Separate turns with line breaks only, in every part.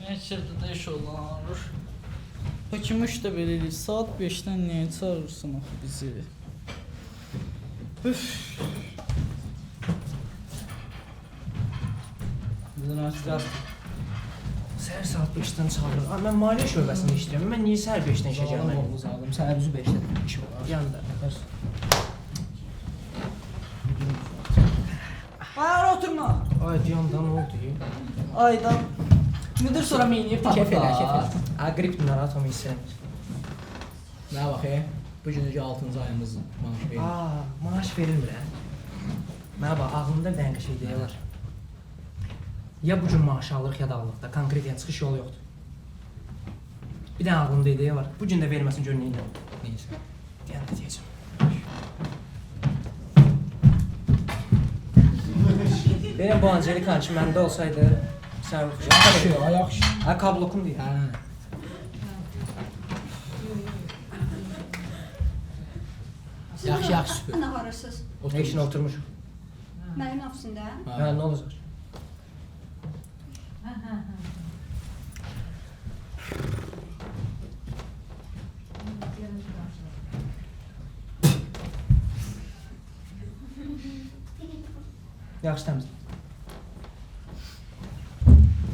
Neçədə də iş olar. Hakim iş də belə eləyir. Saat 5-dən niyə çağırırsan axı bizi? Üf. Здравствуйте.
Səhər saat 5-dən çağırır. Mən maliyyə şöbəsində işləyirəm. Mən niyə səhər 5-dən işə gəlməliyim?
Uzadım. Səhər düzü 5-dən iş var.
Yanında.
Ayar oturma.
Ay, yanda nə oldu?
Aydan. Müdür sonra meyniyib
Kef elə, kef
tapır.
elə.
Aqrib narahat olmayı istəyirəm.
Nə baxı? Bu günkü 6-cı ayımız maaş verir.
Maaş verilmir, hə? Mənə bax, ağlımda bir dənə şey deyə var. Ya bu gün maaş alırıq, ya da alırıq da. Konkret yəni çıxış yolu yoxdur. Bir dənə ağlımda ideya var. Bu gün də verməsin gör neylə.
Neysə.
Deyəndə deyəcəm. Benim bu Angelikan ki məndə olsaydı, sən
Yaxşı, yaxşı.
Ha, kablokum deyil.
Hə. Yaxşı, yaxşı, süper.
Nə varırsınız?
Ne işine oturmuş?
Mənim ofisində.
Ha, ne olacak? Yaxşı təmiz.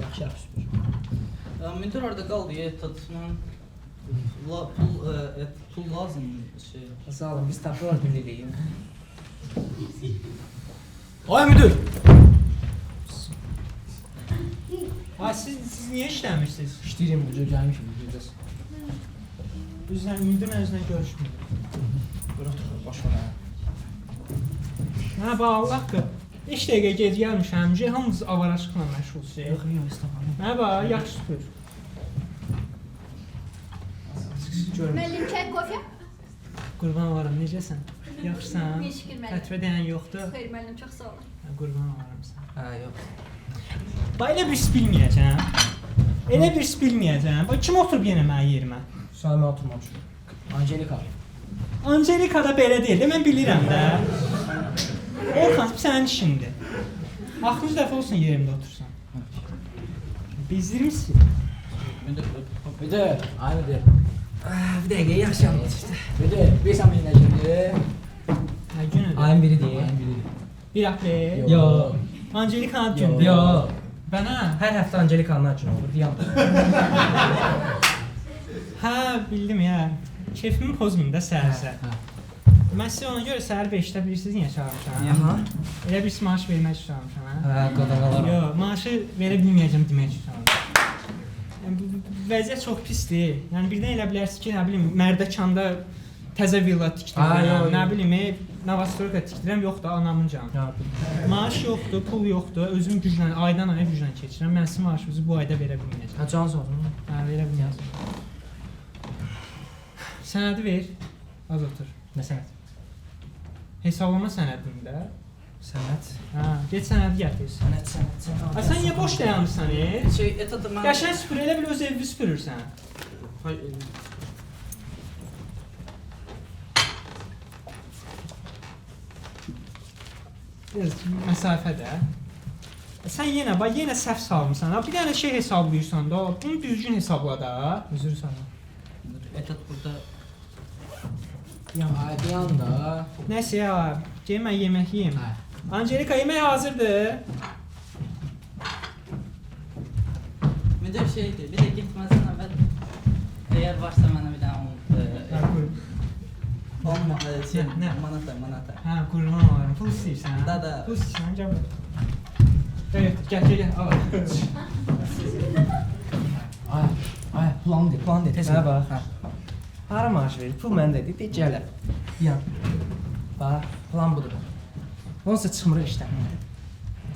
Yaxşı, yaxşı, süper.
Ya müdür orada qaldı ya tatman. Pul lazım şey.
Sağ olun, biz tapıyorlar birliği.
Ay müdür.
Ha siz niye işləmirsiniz?
İşləyirəm bu cür gəlmişim, görəcəz.
Üzrən müdürlə özlə görüşmür.
Bura otur, baş ver.
Ha bax Allah haqqı. 5 dəqiqə gec gəlmişəm. Hamınız avaraçlıqla məşğulsunuz.
Yox, istəmirəm.
Ha bax, yaxşı süpür.
Müəllim çay, kofe?
Qurban olaram, necəsən? Yaxşısan?
Şükür müəllim.
Fətvə deyən yoxdur.
Xeyr müəllim, çox sağ olun.
Ha, qurban olaram sən.
Ha, yox.
Bax elə bir iş bilməyəcəm. Elə bir iş bilməyəcəm. Bax kim oturub yenə mənim yerimə?
Sağ oturmamışım.
Angelika.
Angelika da belə deyil, mən bilirəm də. Orxan, bu sənin işindir. Axırıncı dəfə olsun yerimdə otursan. Bezdirir misin?
Müdür, ay müdür.
Bir dəqiqə, yaxşı anlat işte.
Müdür, bilirsən mənə kimdir?
Ha, günüdür.
Ayın biri deyil.
Ayın biridir.
Bir aprel.
Yox.
Angelika gündür.
Yox.
Bana?
Hər həftə Angelikanın üçün olur, deyəm.
Ha, bildim ya. Keyfimi pozmayayım da səhər-səhər.
Hə.
Mən sizə ona görə səhər 5-də bilirsiniz niyə çağırmışam?
Aha.
Elə bir maaş vermək üçün çağırmışam, hə?
Hə, qadağalar.
Yox, maaşı verə bilməyəcəm demək üçün çağırmışam. Yəni, bu vəziyyət çox pisdir. Yəni birdən elə bilərsiniz ki, nə bilim, Mərdəkanda təzə villa tikdirəm, nə bilim, Novostroyka tikdirəm, yox da anamın canı. Maaş yoxdur, pul yoxdur, özüm güclə, aydan aya güclə keçirəm. Mən sizin maaşınızı bu ayda verə bilməyəcəm.
Ha, can sağ olsun.
Hə, verə bilməyəcəm. Sənədi ver, az otur.
Nə sənət?
Hesablama sənədində.
Sənət.
Hə, get sənədi gətir.
Sənət.
Ha, sən niyə boş dayanırsan,
Şey, etadı mən...
Qəşəng süpür, elə bil öz evini süpürürsən. Biraz məsafədə. Sən yenə, bax, yenə səhv salmısan. Ha, bir dənə şey hesablayırsan da, bunu düzgün hesabla da.
Üzür sana.
Etat burada...
Ay, dayan da.
Nəsə ya, gəl mən yemək yeyim.
Hə.
Angelika, yemək hazırdır.
Müdür şeydir, bir de gitmezsen evvel eğer varsa bana bir daha
Hə, buyur.
şey,
Ne?
manata.
Hə, qurban olaram. Pul istəyirsən?
Da.
Pul istəyirsən, gəl bura. Gəl. Al.
Ay, plan de, tez.
Mənə bax. Hara maaş verir? Pul məndədir, de gələm. Yan. Bax, plan budur. Onsa çıxmırıq işdən.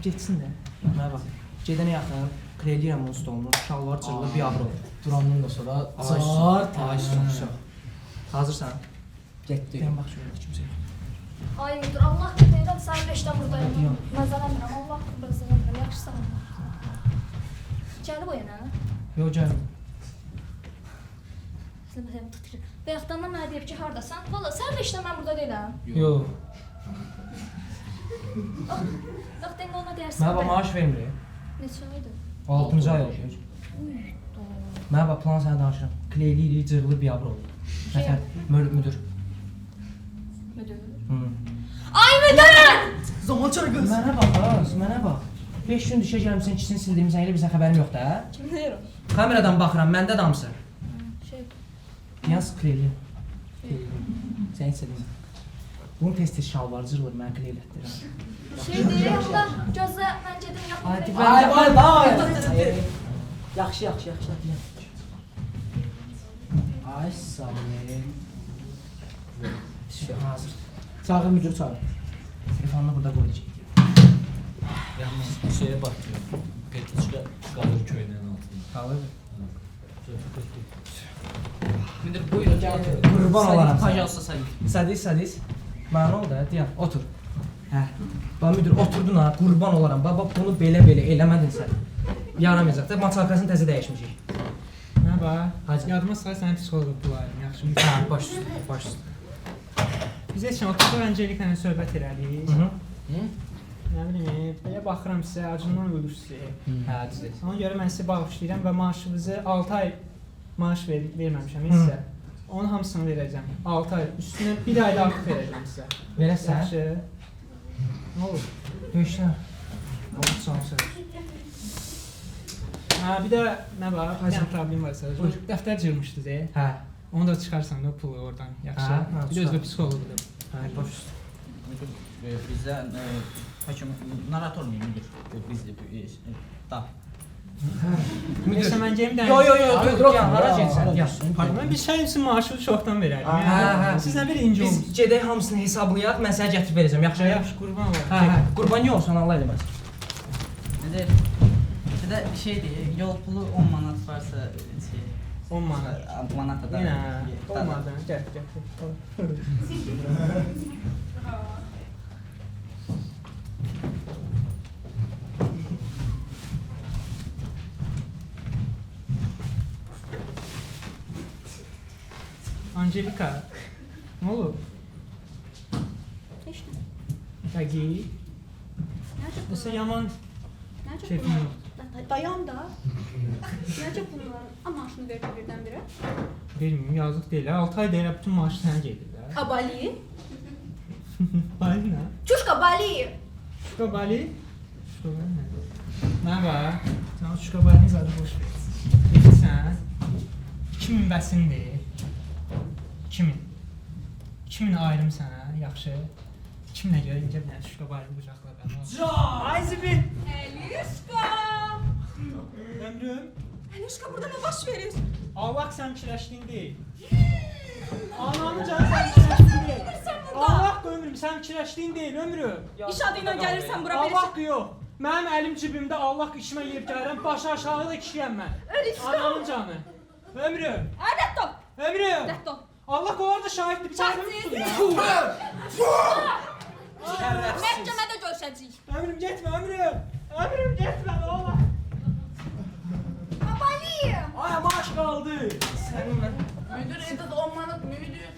Getsin də. Mənə bax. Gedənə yaxın, kreliyirəm onun stolunu, şalvar cırılır, bir avro.
Durandan da sonra
Ay, su. Hazırsan?
getdi.
Deyəm, bax, şöyle kimsə yox.
Ay müdür, Allah deyirəm, sən 5-dən buradayım. Məzələnmirəm, Allah məzələnmirəm, yaxşısan. Gəlib o yana.
Yox, gəlmə.
Sən məsələn tutur. Bayaqdan da mənə deyib ki, hardasan? Valla, sən 5-dən mən burada deyiləm.
Yox.
Yox, deyən ona deyərsən.
Mənə bax, maaş vermir.
Neçə aydır?
6-cı ay oldu. Mənə bax, plan sənə danışıram. Kleyli, cırılı bir yavru oldu. Nəfər, müdür.
Müdür.
Hı.
Ay müdür!
Zaman çarı göz.
Mənə bax, mənə bax. 5 gün düşə gəlmişsən, ikisini sildirmişsən, elə bizə xəbərim yoxdur, hə?
Kim deyir o?
Kameradan baxıram, məndə damsın.
Şey.
Yaz kleyli. Sən heç sedin. Bunun tez-tez şalvarı cırılır, mən kleyli etdirirəm.
Şey deyir Allah gözlə mən gedim
Hadi
yapım.
Yaxşı. Ay Samet. Şey hazır.
Çağır müdür çağır.
Telefonunu burada qoyacaq.
Yalnız şeye bakıyor. Petriçka kalır köyünün altında.
Qalır.
Müdür buyurun.
Qurban olaram.
Pajalsa Sadis.
Sadis. Mənə oldu, deyəm, otur. Hə. Bax müdür, oturdun ha, qurban olaram. Bax bunu belə eləmədin sən. Yaramayacaq da, maçalkasını təzə dəyişmişik.
Nə bax?
Hacı.
Yadıma sal sənin psixoloq bulayım. Yaxşı.
Hə, baş üstə.
Biz heç oturduq Angelika ilə söhbət elədik.
Hı.
Nə bilim, belə baxıram sizə, acından ölürsüz.
Hə, düzdür.
Ona görə mən sizə bağışlayıram və maaşınızı 6 ay maaş verməmişəm sizə. Onun hamısını verəcəm. 6 ay üstünə 1 ay da artıq verəcəm sizə.
Verəsən?
Yaxşı. Nə olur?
Döyüşlər.
Allah sağ Ha, bir də nə var? Bir dənə problem var sadəcə.
Buyur.
Dəftər cırmışdınız,
Hə.
Onu da çıxarsan da pulu oradan. Yaxşı.
Hə,
Bir də özü psixoloqdur.
Hə, baş üstə.
Müdür bizdən hakim narahat olmayın müdür. Biz da.
Neysə mən gəlim də.
Yo, hara getsən?
Mən bir şey üçün maaşı çoxdan verərdim.
Hə.
Siz nə bir inci
Biz
olmusunuz?
gedək hamısını hesablayaq, mən sənə gətirib verəcəm, yaxşı?
Yaxşı, qurban olam.
Hə. Qurban yoxsan Allah eləməz.
Müdür bir də şeydir, yol pulu 10 manat varsa şey
10 manat.
manata da.
Yenə olmadı. Gəl. Angelika, nə olub?
Heç nə.
Dəqiq.
Necə
Nəsə yaman
Necə
keyfim
bunlar?
yoxdur.
Dayan da. Necə bunlar? Maşını verdi birdən-birə.
Bilmirəm, yazıq deyil. 6 ay deyil, bütün maaşı sənə gedir də.
Abali.
Bali nə?
Çuşka Bali.
Şuka Bali? Şuka Bali nədir? Nə var? Sən o Şuka Balini zaten boş ver. Bilirsən, 2000 bəsindir. 2000 ayrım sənə, yaxşı. 2000-ə görə incə bir dənə Şuka Balini qucaqla bən. Ay zibil!
Elişka!
Ömrüm,
Elişka burada ne baş verir?
Allah sən kiləşdin deyil. Anamın canı sən kiləşdin deyil. Allah ömrüm, sən kiləşdin deyil ömrüm.
İş adıyla gelirsen bura beni...
Allah yox. Mənim əlim cibimdə Allah işimə yer gəlirəm, başı aşağı da kişiyəm mən.
Elişka!
Anamın canı. Ömrüm,
Reddo!
ömrüm.
Reddo!
Allah qovar da şahiddir. Bir tane
Şahiddir.
tutun ya.
Məhkəmədə görüşəcəyik.
Ömrüm getmə, ömrüm. Ömrüm getmə, Allah.
Abali.
Ay, maaş qaldı.
Sənin mən.
Müdür edad 10 manat müdür.